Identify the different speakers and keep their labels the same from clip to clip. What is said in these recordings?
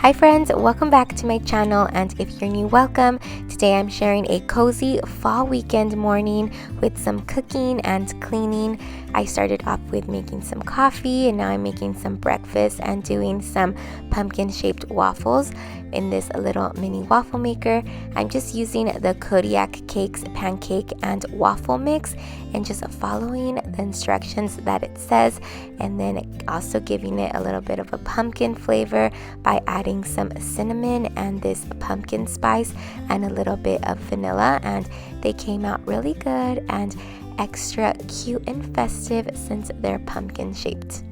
Speaker 1: Hi friends, welcome back to my channel, and if you're new, welcome. Today I'm sharing a cozy fall weekend morning with some cooking and cleaning. I started off with making some coffee, and now I'm making some breakfast and doing some pumpkin shaped waffles in this little mini waffle maker. I'm just using the Kodiak Cakes pancake and waffle mix and just following the instructions that it says, and then also giving it a little bit of a pumpkin flavor by adding some cinnamon and this pumpkin spice and a little bit of vanilla, and they came out really good and extra cute and festive since they're pumpkin shaped.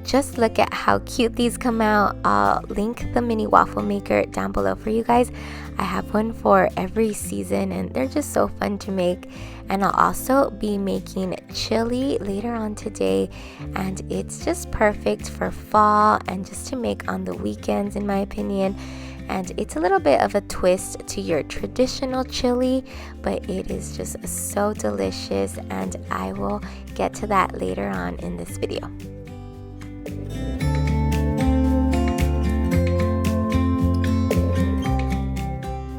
Speaker 1: Just look at how cute these come out. I'll link the mini waffle maker down below for you guys. I have one for every season and they're just so fun to make. And I'll also be making chili later on today, and it's just perfect for fall and just to make on the weekends in my opinion. And it's a little bit of a twist to your traditional chili, but it is just so delicious, and I will get to that later on in this video.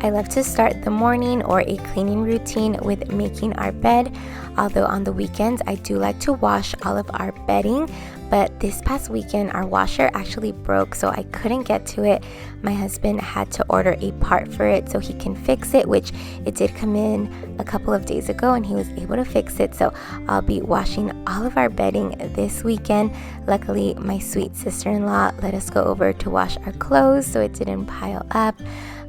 Speaker 1: I love to start the morning or a cleaning routine with making our bed, although on the weekends I do like to wash all of our bedding, but this past weekend our washer actually broke, so I couldn't get to it. My husband had to order a part for it so he can fix it, which it did come in a couple of days ago and he was able to fix it, so I'll be washing all of our bedding this weekend. Luckily, my sweet sister-in-law let us go over to wash our clothes so it didn't pile up.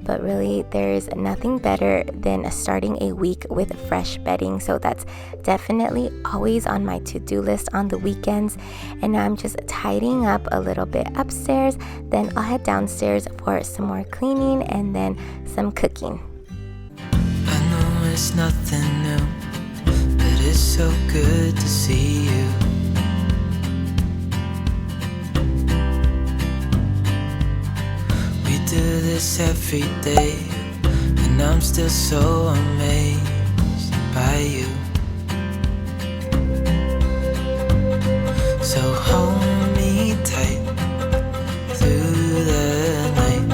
Speaker 1: But really, there's nothing better than starting a week with fresh bedding. So that's definitely always on my to-do list on the weekends. And now I'm just tidying up a little bit upstairs. Then I'll head downstairs for some more cleaning and then some cooking.
Speaker 2: I know it's nothing new, but it's so good to see you. Do this every day, and I'm still so amazed by you. So hold me tight through the night.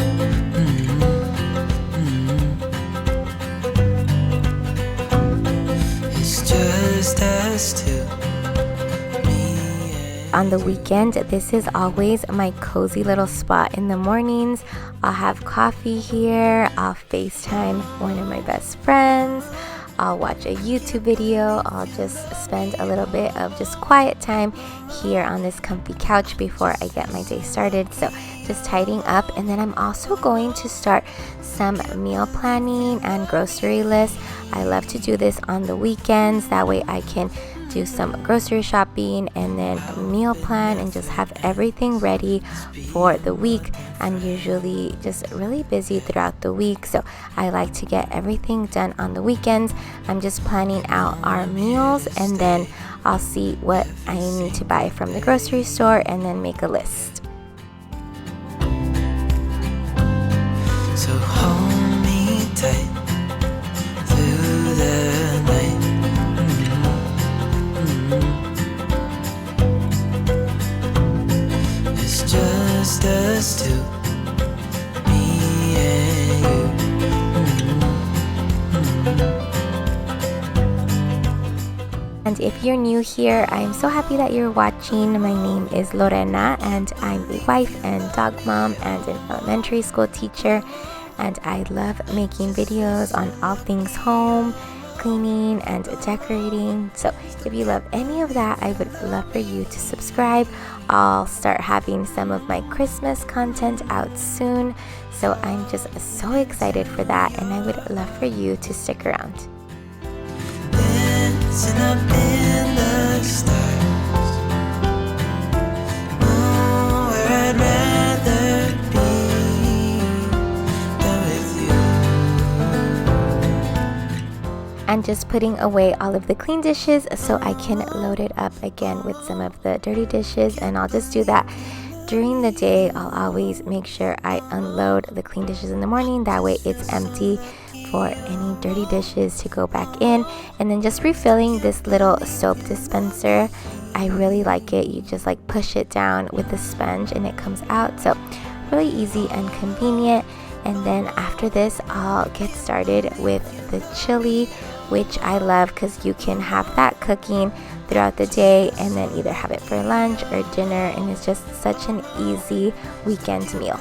Speaker 2: It's just us two.
Speaker 1: On the weekend, this is always my cozy little spot in the mornings. I'll have coffee here, I'll FaceTime one of my best friends, I'll watch a YouTube video, I'll just spend a little bit of just quiet time here on this comfy couch before I get my day started. So just tidying up, and then I'm also going to start some meal planning and grocery lists. I love to do this on the weekends, that way I can do some grocery shopping and then meal plan and just have everything ready for the week. I'm usually just really busy throughout the week, so I like to get everything done on the weekends. I'm just planning out our meals, and then I'll see what I need to buy from the grocery store and then make a list.
Speaker 2: So hold me tight through the night. It's just us two, me and you.
Speaker 1: And if you're new here, I'm so happy that you're watching. My name is Lorena, and I'm a wife and dog mom and an elementary school teacher, and I love making videos on all things home, cleaning and decorating. So if you love any of that, I would love for you to subscribe. I'll start having some of my Christmas content out soon, so I'm just so excited for that, and I would love for you to stick around.
Speaker 2: Dancing up in the stars. Oh, where I'd rather be than with you.
Speaker 1: and just putting away all of the clean dishes so I can load it up again with some of the dirty dishes. And I'll just do that during the day. I'll always make sure I unload the clean dishes in the morning, that way it's empty for any dirty dishes to go back in. And then just refilling this little soap dispenser, I really like it. You just like push it down with the sponge and it comes out, so really easy and convenient. And then after this, I'll get started with the chili, which I love because you can have that cooking throughout the day and then either have it for lunch or dinner, and it's just such an easy weekend meal.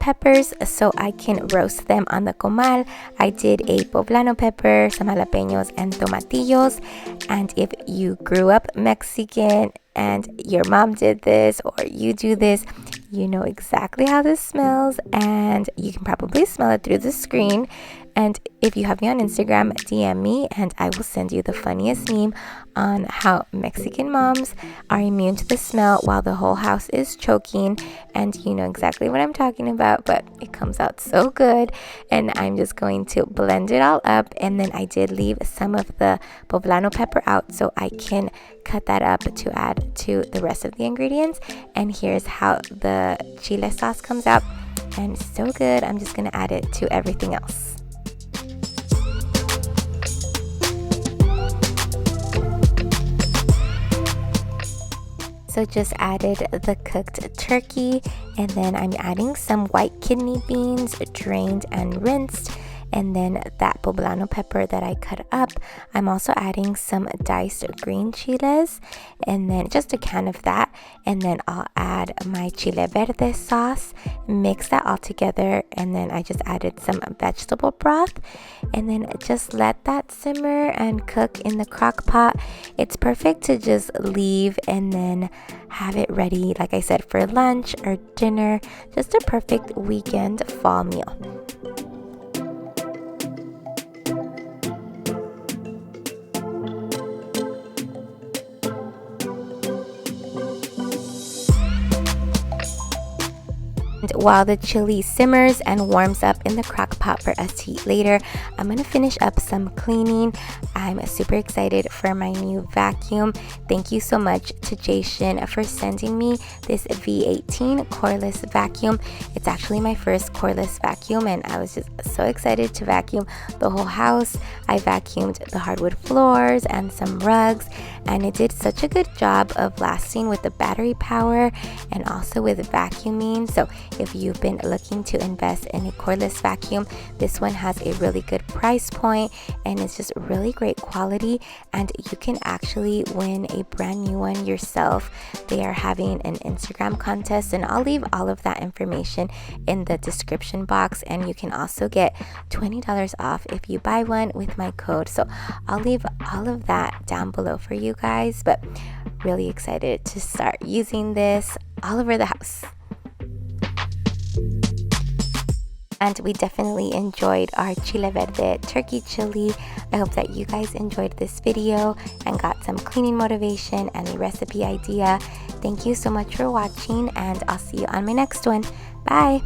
Speaker 1: peppers so I can roast them on the comal. I did a poblano pepper, some jalapeños, and tomatillos. And if you grew up Mexican and your mom did this or you do this, you know exactly how this smells, and you can probably smell it through the screen. And if you have me on Instagram, DM me and I will send you the funniest meme on how Mexican moms are immune to the smell while the whole house is choking. And you know exactly what I'm talking about, but it comes out so good. And I'm just going to blend it all up. And then I did leave some of the poblano pepper out so I can cut that up to add to the rest of the ingredients. And here's how the chile sauce comes out, and it's so good. I'm just going to add it to everything else. So just added the cooked turkey, and then I'm adding some white kidney beans, drained and rinsed, and then that poblano pepper that I cut up. I'm also adding some diced green chiles, and then just a can of that, and then I'll add my chile verde sauce, mix that all together, and then I just added some vegetable broth, and then just let that simmer and cook in the crock pot. It's perfect to just leave and then have it ready, like I said, for lunch or dinner. Just a perfect weekend fall meal. While the chili simmers and warms up in the crock pot for us to eat later, I'm gonna finish up some cleaning. I'm super excited for my new vacuum. Thank you so much to Jason for sending me this V18 cordless vacuum. It's actually my first cordless vacuum, and I was just so excited to vacuum the whole house. I vacuumed the hardwood floors and some rugs, and it did such a good job of lasting with the battery power and also with vacuuming. So if you've been looking to invest in a cordless vacuum, this one has a really good price point and it's just really great quality, and you can actually win a brand new one yourself. They are having an Instagram contest, and I'll leave all of that information in the description box, and you can also get $20 off if you buy one with my code. So I'll leave all of that down below for you guys, but really excited to start using this all over the house. And we definitely enjoyed our chile verde turkey chili. I hope that you guys enjoyed this video and got some cleaning motivation and a recipe idea. Thank you so much for watching, and I'll see you on my next one. Bye!